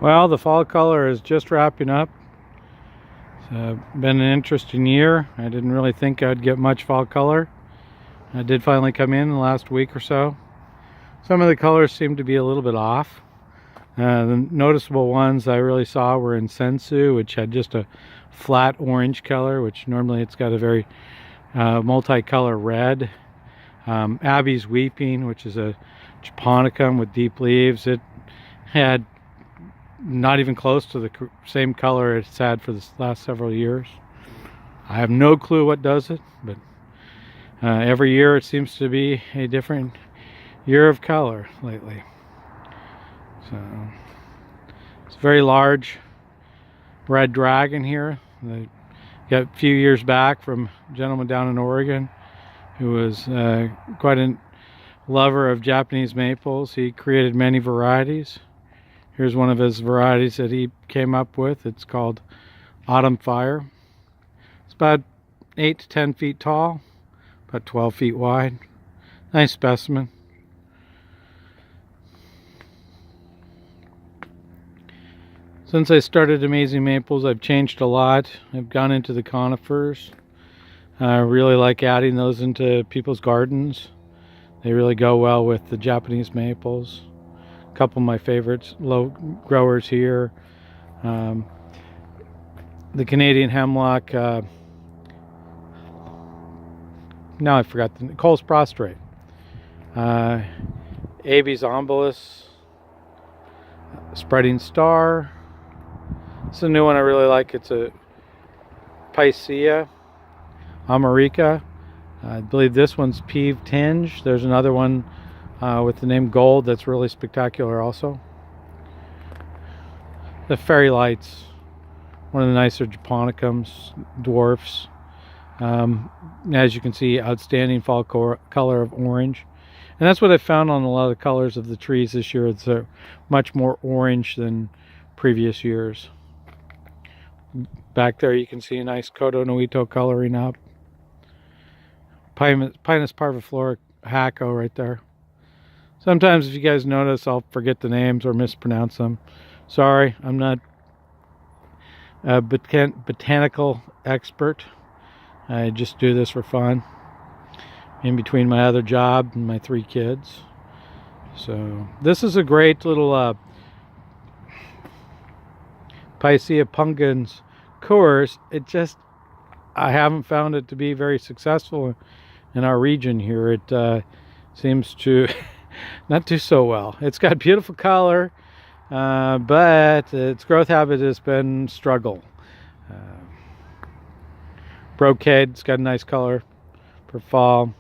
Well, the fall color is just wrapping up. It's been an interesting year. I didn't really think I'd get much fall color. I did finally come in the last week or so. Some of the colors seem to be a little bit off. The noticeable ones I really saw were in Sensu, which had just a flat orange color, which normally it's got a very multicolor red. Abby's Weeping, which is a japonicum with deep leaves, it had not even close to the same color it's had for the last several years. I have no clue what does it, but every year it seems to be a different year of color lately. So it's a very large red dragon here. I got a few years back from a gentleman down in Oregon who was quite a lover of Japanese maples. He created many varieties. Here's one of his varieties that he came up with. It's called Autumn Fire. It's about 8 to 10 feet tall, about 12 feet wide. Nice specimen. Since I started Amazing Maples, I've changed a lot. I've gone into the conifers. I really like adding those into people's gardens. They really go well with the Japanese maples. A couple of my favorites, low growers here. The Canadian hemlock. Now I forgot the Cole's prostrate. Abies ombalus. Spreading Star. It's a new one I really like. It's a Picea America. I believe this one's Peeve Tinge. There's another one with the name Gold that's really spectacular also. The Fairy Lights, one of the nicer japonicums, dwarfs. As you can see, outstanding fall color of orange. And that's what I found on a lot of the colors of the trees this year. It's much more orange than previous years. Back there you can see a nice Kodo Noito coloring up. Pinus Parviflora Hako right there. Sometimes if you guys notice, I'll forget the names or mispronounce them. Sorry, I'm not a botanical expert. I just do this for fun in between my other job and my 3 kids. So this is a great little Picea pungens course. I haven't found it to be very successful in our region here. It seems to not do so well. It's got beautiful color, but its growth habit has been struggle. Brocade's got a nice color for fall.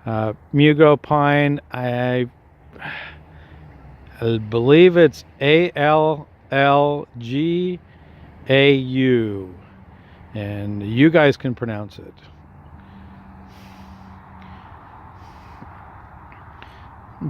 Mugo pine, I believe it's ALLGAU, and you guys can pronounce it.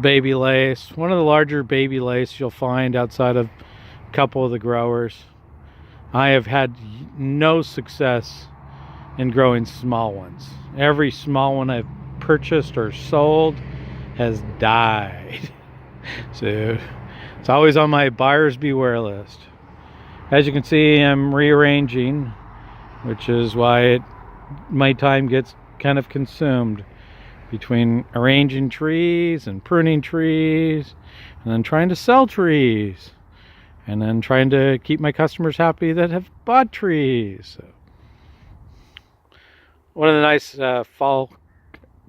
Baby lace, one of the larger baby lace you'll find outside of a couple of the growers. I have had no success in growing small ones. Every small one I've purchased or sold has died. So it's always on my buyer's beware list. As you can see, I'm rearranging, which is why my time gets kind of consumed between arranging trees and pruning trees and then trying to sell trees and then trying to keep my customers happy that have bought trees. So, one of the nice fall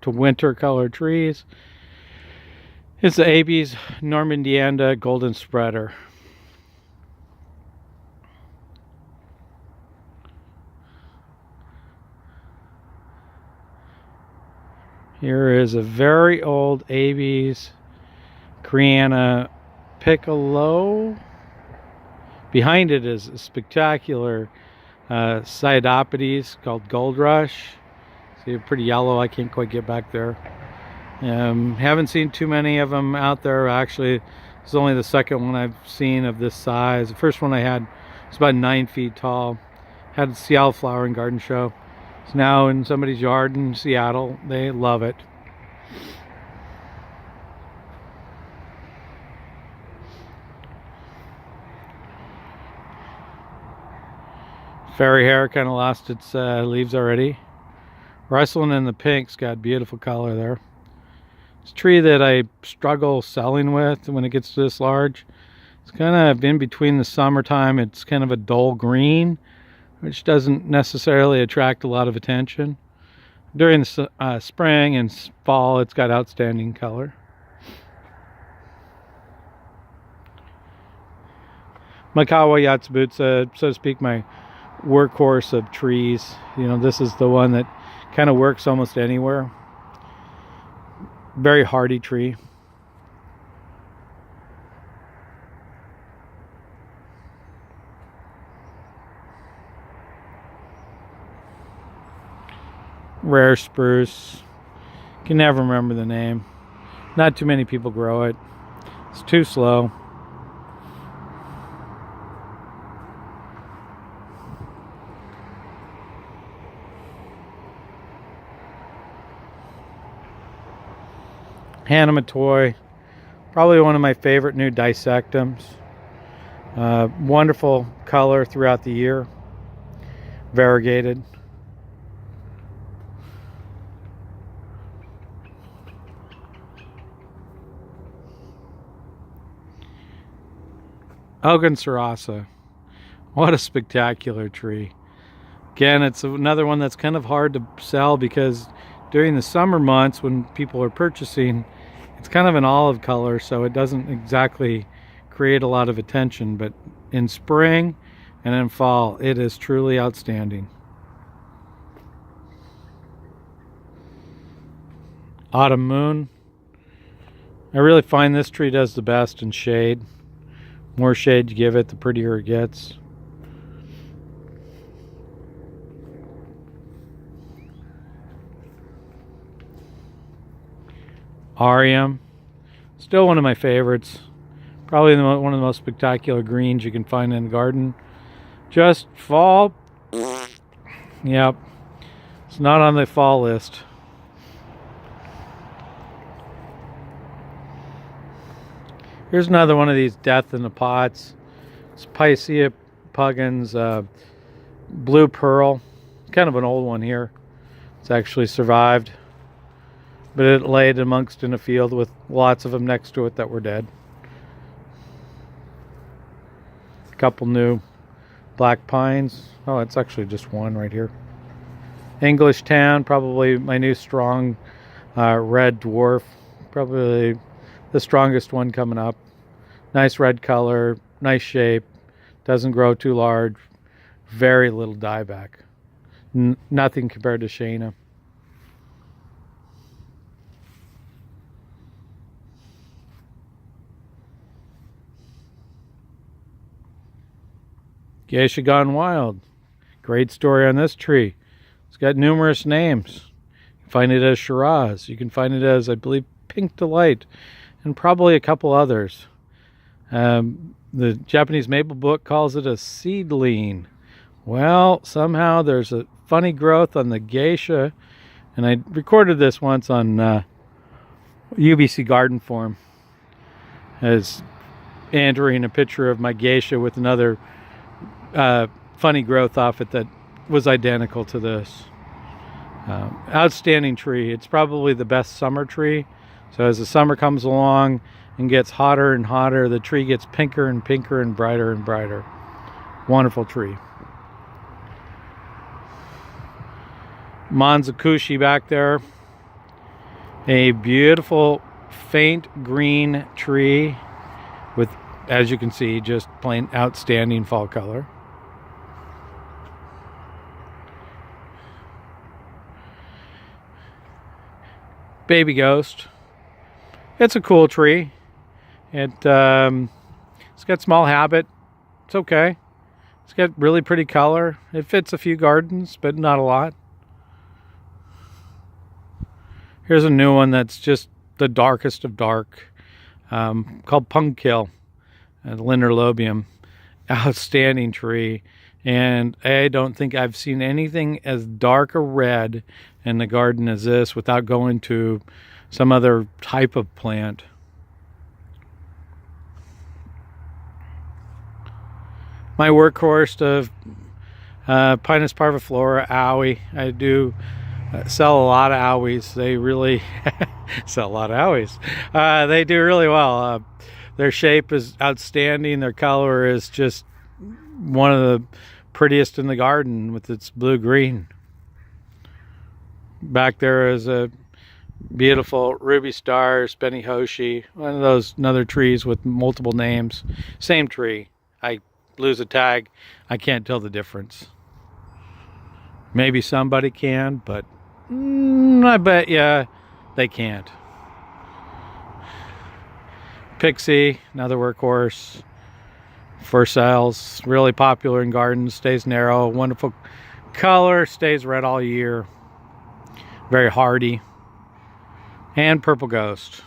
to winter colored trees is the Abies Normandianda Golden Spreader. Here is a very old Abies Creana Piccolo. Behind it is a spectacular Cyadopodes called Gold Rush. See, they're pretty yellow. I can't quite get back there. Haven't seen too many of them out there. Actually, this is only the second one I've seen of this size. The first one I had was about 9 feet tall. Had a Seattle Flower and Garden Show. It's now in somebody's yard in Seattle. They love it. Fairy hair kind of lost its leaves already. Rustling in the pink's got beautiful color there. It's a tree that I struggle selling with when it gets this large. It's kind of in between the summertime. It's kind of a dull green, which doesn't necessarily attract a lot of attention. During the spring and fall, it's got outstanding color. Makawa Yatsubutsu, so to speak, my workhorse of trees. You know, this is the one that kind of works almost anywhere. Very hardy tree. Rare spruce. Can never remember the name. Not too many people grow it. It's too slow. Hanamatoy, probably one of my favorite new dissectums. Wonderful color throughout the year. Variegated. Elgon Serasa. What a spectacular tree. Again, it's another one that's kind of hard to sell because during the summer months when people are purchasing, it's kind of an olive color, so it doesn't exactly create a lot of attention. But in spring and in fall, it is truly outstanding. Autumn Moon. I really find this tree does the best in shade. More shade you give it, the prettier it gets. Arium, still one of my favorites. Probably one of the most spectacular greens you can find in the garden. Just fall. Yep, it's not on the fall list. Here's another one of these death in the pots. It's Picea Puggins Blue Pearl. Kind of an old one here. It's actually survived. But it laid amongst in a field with lots of them next to it that were dead. A couple new black pines. Oh, it's actually just one right here. English Town, probably my new strong red dwarf. Probably the strongest one coming up. Nice red color, nice shape, doesn't grow too large, very little dieback. Nothing compared to Shana. Geisha Gone Wild. Great story on this tree. It's got numerous names. You can find it as Shiraz. You can find it as, I believe, Pink Delight, and probably a couple others. The Japanese maple book calls it a seedling. Well, somehow there's a funny growth on the geisha, and I recorded this once on UBC Garden Form as entering a picture of my geisha with another funny growth off it that was identical to this. Outstanding tree. It's probably the best summer tree. So as the summer comes along and gets hotter and hotter, the tree gets pinker and pinker and brighter and brighter. Wonderful tree. Manzakushi back there. A beautiful faint green tree with, as you can see, just plain outstanding fall color. Baby Ghost. It's a cool tree. It's got small habit. It's okay. It's got really pretty color. It fits a few gardens, but not a lot. Here's a new one that's just the darkest of dark, called Punkkill, Linerlobium. Outstanding tree. And I don't think I've seen anything as dark a red in the garden as this without going to some other type of plant. My workhorse of Pinus Parviflora, owie. I do sell a lot of owies. They really sell a lot of owies. They do really well. Their shape is outstanding. Their color is just one of the prettiest in the garden with its blue-green. Back there is a beautiful ruby star, Hoshi, one of those another trees with multiple names. Same tree. I lose a tag, I can't tell the difference. Maybe somebody can, but I bet you they can't. Pixie, another workhorse for sales. Really popular in gardens. Stays narrow, wonderful color, stays red all year. Very hardy. And Purple Ghost.